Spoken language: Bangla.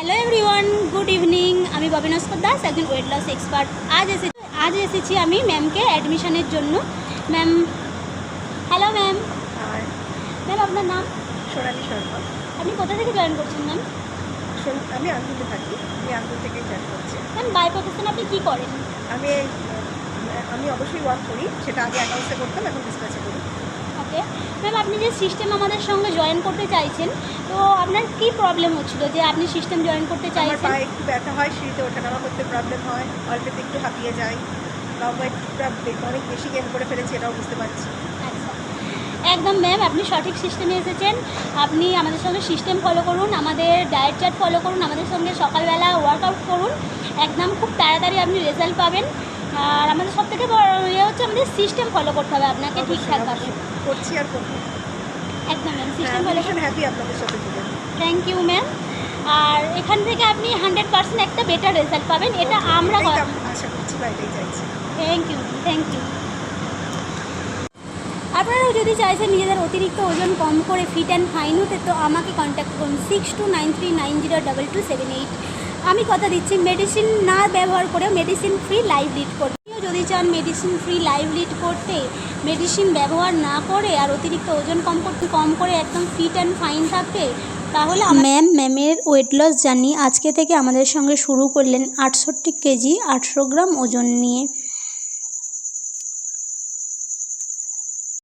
Hello everyone, good evening. আমি ববিনস্কর দাস, একজন ওয়েট লস এক্সপার্ট। আজ এসেছি আমি ম্যামকে অ্যাডমিশনের জন্য। Ma'am, hello ma'am. আর ম্যাম, আপনার নাম? সোনালী শর্মা। আপনি কোথা থেকে জয়েন করছেন ম্যাম? আমি আন্দুলে থাকি, আমি আন্দুল থেকেই জয়েন করছি। ম্যাম, বাই প্রফেশন আপনি কী করেন? আমি আমি অবশ্যই ওয়ার্ক করি, সেটা আগে অ্যাকাউন্টসে করতাম, এখন ডিসপ্যাচে করি। ওকে ম্যাম, আপনি যে সিস্টেম আমাদের সঙ্গে জয়েন করতে চাইছেন, তো আপনার কী প্রবলেম হচ্ছিল যে আপনি সিস্টেম জয়েন করতে আমার চাইছেন? পায়ে একটু ব্যথা হয়, সিঁড়িতে ওঠানামা করতে প্রবলেম হয়, অল্পেতে একটু হাঁপিয়ে যাই, লম্বা একটু অনেক বেশি গেম করে ফেলেছি, এটাও বুঝতে পারছি। আচ্ছা, একদম ম্যাম, আপনি সঠিক সিস্টেমে এসেছেন। আপনি আমাদের সঙ্গে সিস্টেম ফলো করুন, আমাদের ডায়েট চার্ট ফলো করুন, আমাদের সঙ্গে সকালবেলা ওয়ার্কআউট করুন। একদম খুব তাড়াতাড়ি আপনি রেজাল্ট পাবেন। আর আমাদের সবথেকে বড় ইয়ে হচ্ছে আমাদের সিস্টেম ফলো করতে হবে আপনাকে ঠিকঠাকভাবে। করছি আর করবো। একদম ম্যাম, সিস্টেম ফলো ভীষণ হ্যাপি আপনাদের সাথে জুড়ে। Thank you ma'am. আর এখান থেকে আপনি 100% একটা বেটার রেজাল্ট পাবেন, এটা আমরা আশা করছি বা এটাই চাইছি। Thank you, thank you. আপনারাও যদি চাইছেন নিজেদের অতিরিক্ত ওজন কম করে ফিট অ্যান্ড ফাইন হতে, তো আমাকে কন্ট্যাক্ট করুন 6293902278। আমি কথা দিচ্ছি, মেডিসিন না ব্যবহার করে মেডিসিন ফ্রি লাইফ লিড করতে। আপনিও যদি চান মেডিসিন ফ্রি লাইফ লিড করতে, মেডিসিন ব্যবহার না করে আর অতিরিক্ত ওজন কম করে একদম ফিট অ্যান্ড ফাইন থাকতে, তাহলে ম্যামের ওয়েট লস জার্নি আজকে থেকে আমাদের সঙ্গে শুরু করলেন 68 কেজি 800 গ্রাম ওজন নিয়ে।